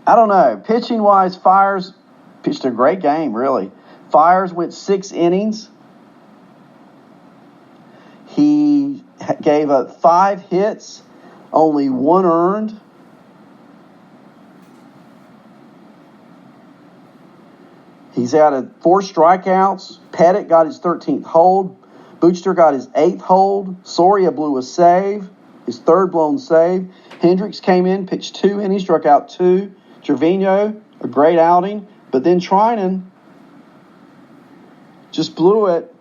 I don't know. Pitching-wise, Fiers pitched a great game, really. Fiers went 6 innings. He gave up 5 hits, only 1 earned. He's out of 4 strikeouts. Pettit got his 13th hold. Booster got his 8th hold. Soria blew a save, his 3rd blown save. Hendricks came in, pitched 2 innings, struck out 2. Trevino, a great outing. But then Trinan just blew it.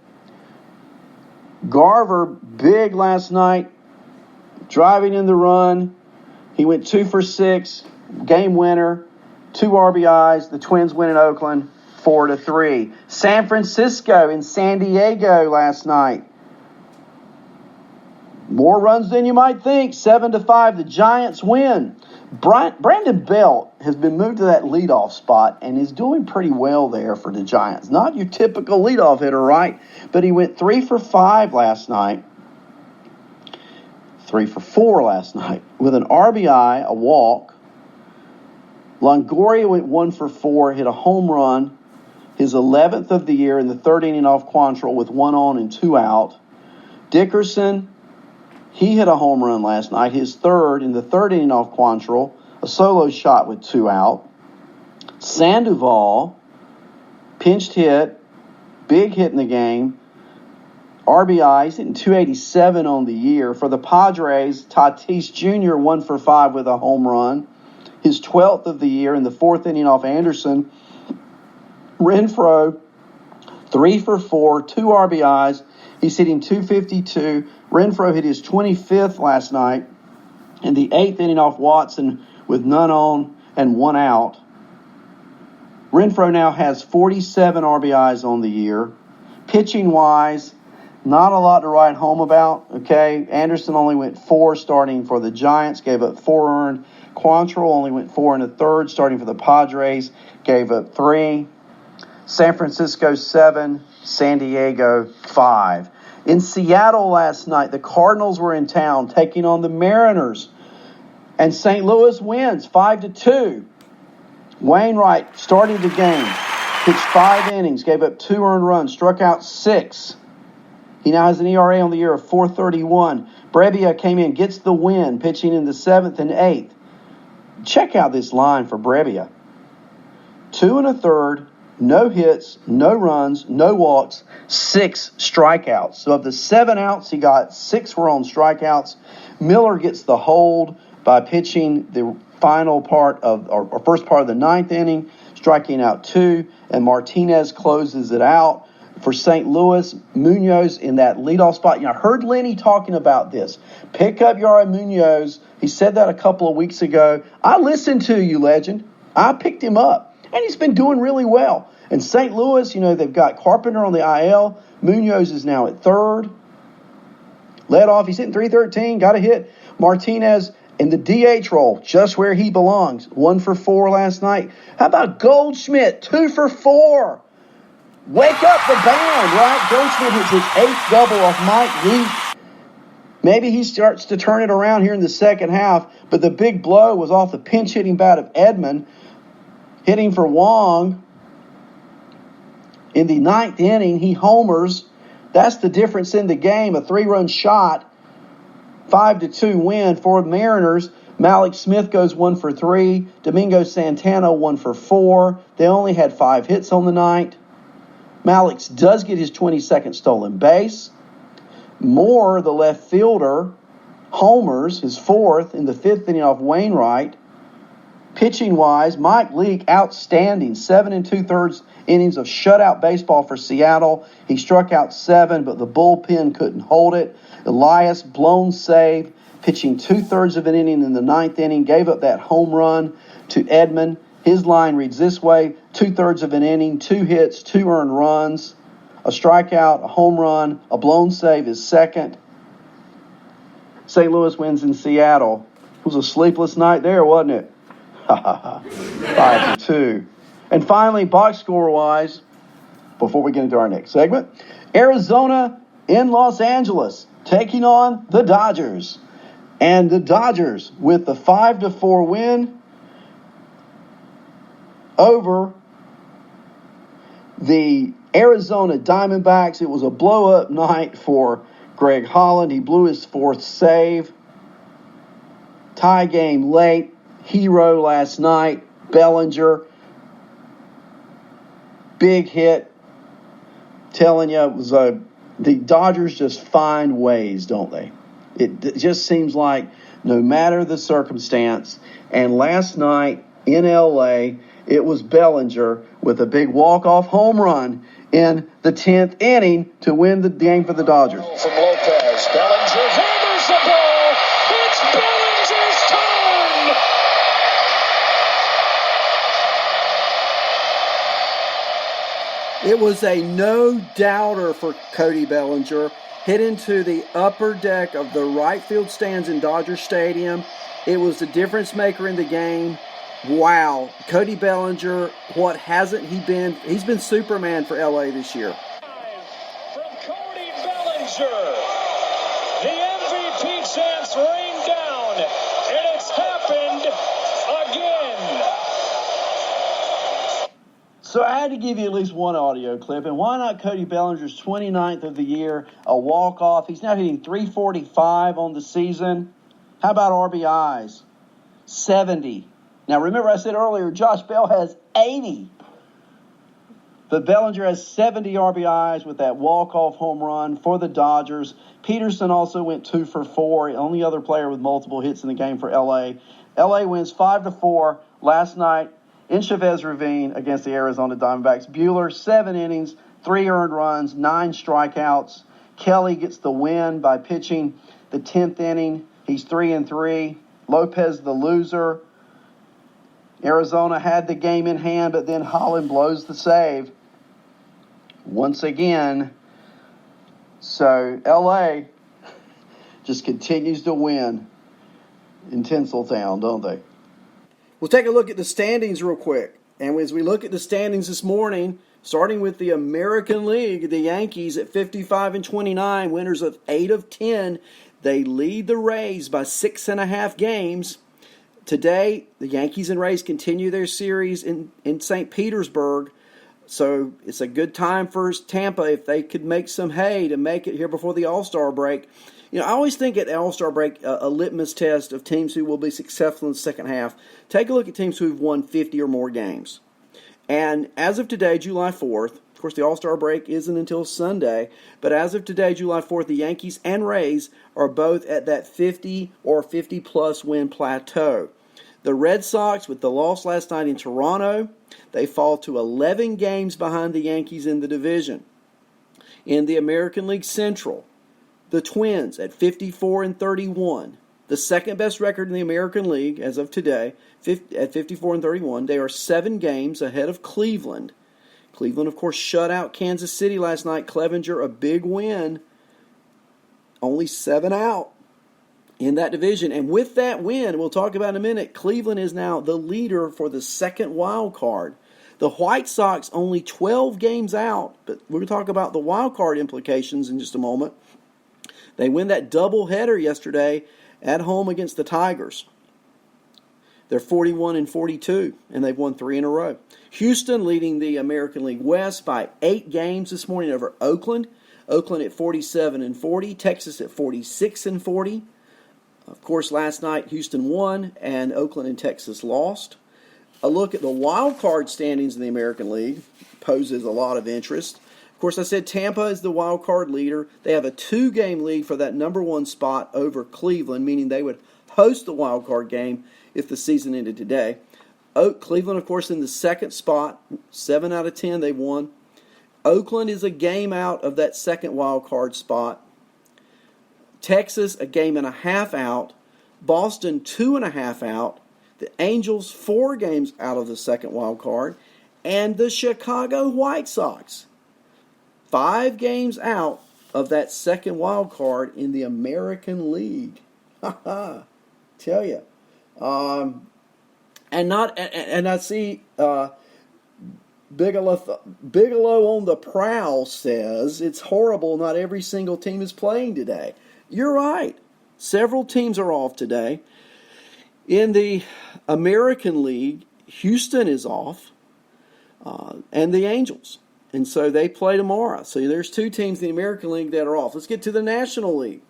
Garver, big last night, driving in the run. He went 2 for 6, game winner, 2 RBIs. The Twins win in Oakland 4-3. San Francisco in San Diego last night. More runs than you might think, 7-5. The Giants win. Brandon Belt has been moved to that leadoff spot and is doing pretty well there for the Giants. Not your typical leadoff hitter, right? But he went 3 for 5 last night. 3 for 4 last night with an RBI, a walk. Longoria went 1 for 4, hit a home run, his 11th of the year in the 3rd inning off Quantrill with 1 on and 2 out. Dickerson, he hit a home run last night, his 3rd in the 3rd inning off Quantrill, a solo shot with 2 out. Sandoval, pinched hit, big hit in the game. RBI, he's hitting 287 on the year. For the Padres, Tatis Jr. 1 for 5 with a home run. His 12th of the year in the 4th inning off Anderson. Renfroe, 3 for 4, 2 RBIs. He's hitting 252. Renfroe hit his 25th last night in the 8th inning off Watson with none on and 1 out. Renfroe now has 47 RBIs on the year. Pitching-wise, not a lot to write home about, okay? Anderson only went 4 starting for the Giants, gave up 4 earned. Quantrill only went 4 1/3 starting for the Padres, gave up 3. San Francisco 7, San Diego 5. In Seattle last night, the Cardinals were in town taking on the Mariners. And St. Louis wins 5-2. Wainwright started the game, pitched 5 innings, gave up 2 earned runs, struck out 6. He now has an ERA on the year of 4.31. Brebbia came in, gets the win, pitching in the 7th and 8th. Check out this line for Brebbia. 2 1/3, no hits, no runs, no walks, 6 strikeouts. So of the 7 outs he got, 6 were on strikeouts. Miller gets the hold by pitching the final part of, or first part of the 9th inning, striking out 2, and Martinez closes it out. For St. Louis, Munoz in that leadoff spot. You know, I heard Lenny talking about this. Pick up Yara Munoz. He said that a couple of weeks ago. I listened to you, legend. I picked him up, and he's been doing really well. And St. Louis, you know, they've got Carpenter on the IL. Munoz is now at 3rd. Led off, he's hitting 313, got a hit. Martinez in the DH role, just where he belongs. 1 for 4 last night. How about Goldschmidt? 2 for 4. Wake up the band, right? Goldschmidt hits his 8th double off Mike Leake. Maybe he starts to turn it around here in the second half, but the big blow was off the pinch hitting bat of Edman, hitting for Wong. In the 9th inning, he homers. That's the difference in the game, a 3-run shot. 5-2 win for the Mariners. Malik Smith goes 1 for 3. Domingo Santana 1 for 4. They only had 5 hits on the night. Malik does get his 22nd stolen base. Moore, the left fielder, homers, his 4th in the 5th inning off Wainwright. Pitching-wise, Mike Leake, outstanding. 7 2/3 innings of shutout baseball for Seattle. He struck out 7, but the bullpen couldn't hold it. Elias, blown save, pitching 2/3 of an inning in the 9th inning, gave up that home run to Edman. His line reads this way: 2/3 of an inning, 2 hits, 2 earned runs, a strikeout, a home run, a blown save is second. St. Louis wins in Seattle. It was a sleepless night there, wasn't it? 5-2. And finally, box score-wise, before we get into our next segment, Arizona in Los Angeles taking on the Dodgers. And the Dodgers, with the 5-4 win, over the Arizona Diamondbacks. It was a blow-up night for Greg Holland. He blew his 4th save. Tie game late. Hero last night. Bellinger. Big hit. Telling you, it was the Dodgers just find ways, don't they? It just seems like no matter the circumstance. And last night in L.A., it was Bellinger with a big walk-off home run in the 10th inning to win the game for the Dodgers. From Lopez, Bellinger hammers the ball. It's Bellinger's turn. It was a no-doubter for Cody Bellinger. Hit into the upper deck of the right field stands in Dodger Stadium. It was the difference maker in the game. Wow. Cody Bellinger, what hasn't he been? He's been Superman for LA this year. From Cody Bellinger, the MVP chants rain down, and it's happened again. So I had to give you at least one audio clip, and why not Cody Bellinger's 29th of the year, a walk-off. He's now hitting .345 on the season. How about RBIs? 70. Now, remember I said earlier, Josh Bell has 80. But Bellinger has 70 RBIs with that walk-off home run for the Dodgers. Peterson also went 2 for 4, only other player with multiple hits in the game for L.A. L.A. wins 5-4 last night in Chavez Ravine against the Arizona Diamondbacks. Buehler, 7 innings, 3 earned runs, 9 strikeouts. Kelly gets the win by pitching the 10th inning. He's 3-3. Lopez, the loser. Arizona had the game in hand, but then Holland blows the save once again. So L.A. just continues to win in Tinseltown, don't they? We'll take a look at the standings real quick. And as we look at the standings this morning, starting with the American League, the Yankees at 55-29, winners of 8 of 10. They lead the Rays by 6.5 games. Today, the Yankees and Rays continue their series in St. Petersburg. So it's a good time for Tampa if they could make some hay to make it here before the All-Star break. You know, I always think at the All-Star break, a litmus test of teams who will be successful in the second half. Take a look at teams who've won 50 or more games. And as of today, July 4th, of course the All-Star break isn't until Sunday, but as of today, July 4th, the Yankees and Rays are both at that 50 or 50-plus win plateau. The Red Sox, with the loss last night in Toronto, they fall to 11 games behind the Yankees in the division. In the American League Central, the Twins at 54-31, the second best record in the American League as of today, at 54-31. They are 7 games ahead of Cleveland. Cleveland, of course, shut out Kansas City last night. Clevenger, a big win, only 7 out in that division. And with that win, we'll talk about in a minute, Cleveland is now the leader for the second wild card. The White Sox only 12 games out, but we're going to talk about the wild card implications in just a moment. They win that doubleheader yesterday at home against the Tigers. They're 41-42, and they've won 3 in a row. Houston leading the American League West by 8 games this morning over Oakland. Oakland at 47-40, Texas at 46-40. Of course, last night Houston won, and Oakland and Texas lost. A look at the wild card standings in the American League poses a lot of interest. Of course, I said Tampa is the wild card leader. They have a 2-game lead for that number 1 spot over Cleveland, meaning they would host the wild card game if the season ended today. Cleveland, of course, in the second spot, 7 out of 10 they've won. Oakland is a game out of that second wild card spot. Texas, a game and a half out. Boston, 2.5 out. The Angels, 4 games out of the second wild card. And the Chicago White Sox, 5 games out of that second wild card in the American League. Tell you. And I see Bigelow on the prowl says it's horrible not every single team is playing today. You're right. Several teams are off today. In the American League, Houston is off. and the Angels. And so they play tomorrow. So there's two teams in the American League that are off. Let's get to the National League,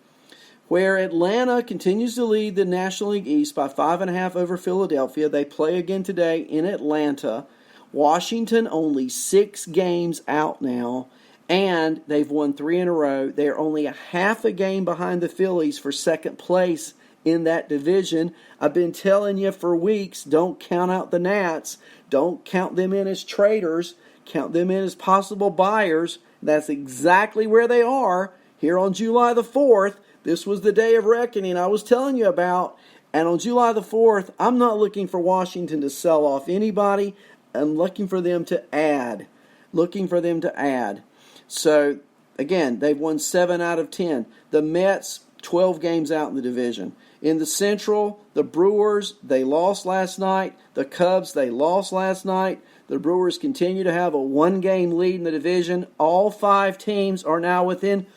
where Atlanta continues to lead the National League East by 5.5 over Philadelphia. They play again today in Atlanta. Washington only 6 games out now, and they've won 3 in a row. They're only a half a game behind the Phillies for second place in that division. I've been telling you for weeks, don't count out the Nats. Don't count them in as traders. Count them in as possible buyers. That's exactly where they are here on July the 4th. This was the day of reckoning I was telling you about. And on July the 4th, I'm not looking for Washington to sell off anybody. I'm looking for them to add. So, again, they've won 7 out of 10. The Mets, 12 games out in the division. In the Central, the Brewers, they lost last night. The Cubs, they lost last night. The Brewers continue to have a 1-game lead in the division. All 5 teams are now within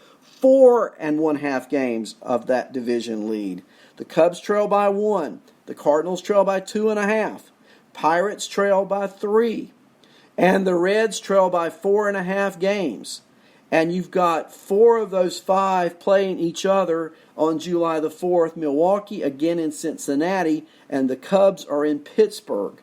4.5 games of that division lead. The Cubs trail by 1. The Cardinals trail by 2.5. Pirates trail by 3. And the Reds trail by 4.5 games. And you've got 4 of those 5 playing each other on July the 4th. Milwaukee again in Cincinnati, and the Cubs are in Pittsburgh.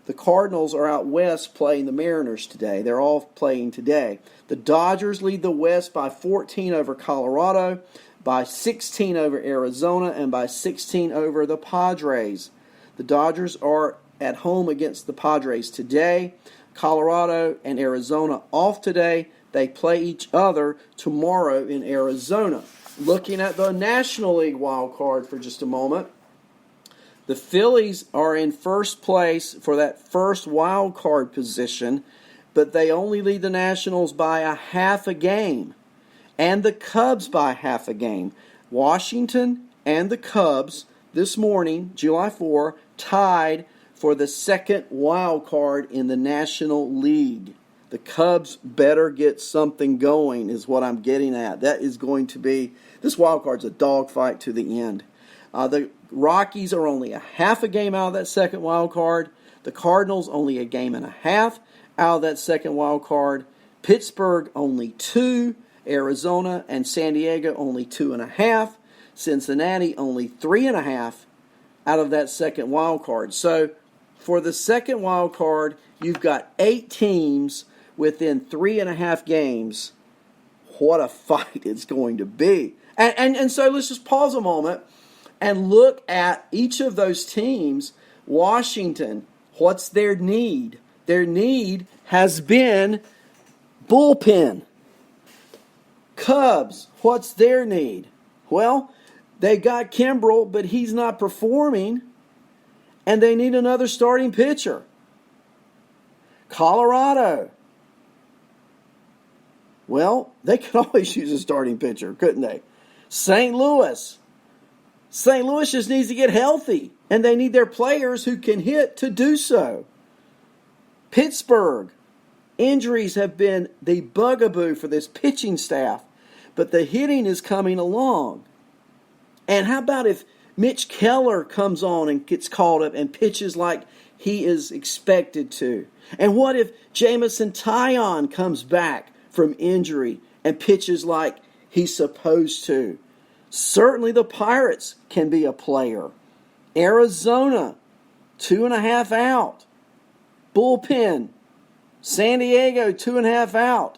The Cardinals are out west playing the Mariners today. They're all playing today. The Dodgers lead the West by 14 over Colorado, by 16 over Arizona, and by 16 over the Padres. The Dodgers are at home against the Padres today. Colorado and Arizona off today. They play each other tomorrow in Arizona. Looking at the National League wild card for just a moment. The Phillies are in first place for that first wild card position, but they only lead the Nationals by a half a game, and the Cubs by half a game. Washington and the Cubs this morning, July 4, tied for the second wild card in the National League. The Cubs better get something going is what I'm getting at. That is going to be, this wild card's a dogfight to the end. The Rockies are only a half a game out of that second wild card. The Cardinals only a game and a half out of that second wild card. Pittsburgh only 2. Arizona and San Diego only 2.5. Cincinnati only 3.5 out of that second wild card. So for the second wild card, you've got 8 teams within 3.5 games. What a fight it's going to be. And so let's just pause a moment and look at each of those teams. Washington, what's their need? Their need has been bullpen. Cubs, what's their need? Well, they got Kimbrel, but he's not performing, and they need another starting pitcher. Colorado, well, they could always use a starting pitcher, couldn't they? St. Louis just needs to get healthy, and they need their players who can hit to do so. Pittsburgh, injuries have been the bugaboo for this pitching staff, but the hitting is coming along. And how about if Mitch Keller comes on and gets called up and pitches like he is expected to? And what if Jameson Taillon comes back from injury and pitches like he's supposed to? Certainly the Pirates can be a player. Arizona, 2.5 out. Bullpen. San Diego, 2.5 out.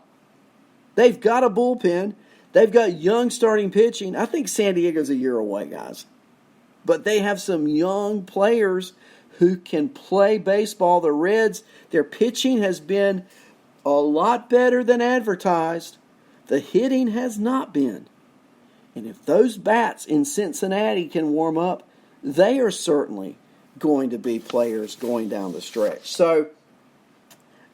They've got a bullpen. They've got young starting pitching. I think San Diego's a year away, guys. But they have some young players who can play baseball. The Reds, their pitching has been a lot better than advertised. The hitting has not been. And if those bats in Cincinnati can warm up, they are certainly going to be players going down the stretch. So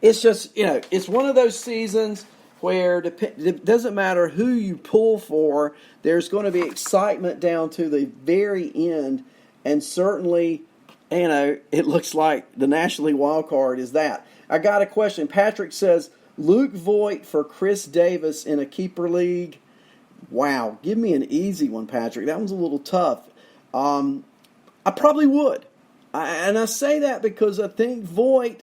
it's just, it's one of those seasons where it doesn't matter who you pull for, there's going to be excitement down to the very end. And certainly, it looks like the National League wild card is that. I got a question. Patrick says, Luke Voit for Chris Davis in a keeper league. Wow, give me an easy one, Patrick. That one's a little tough. I probably would. And I say that because I think Voit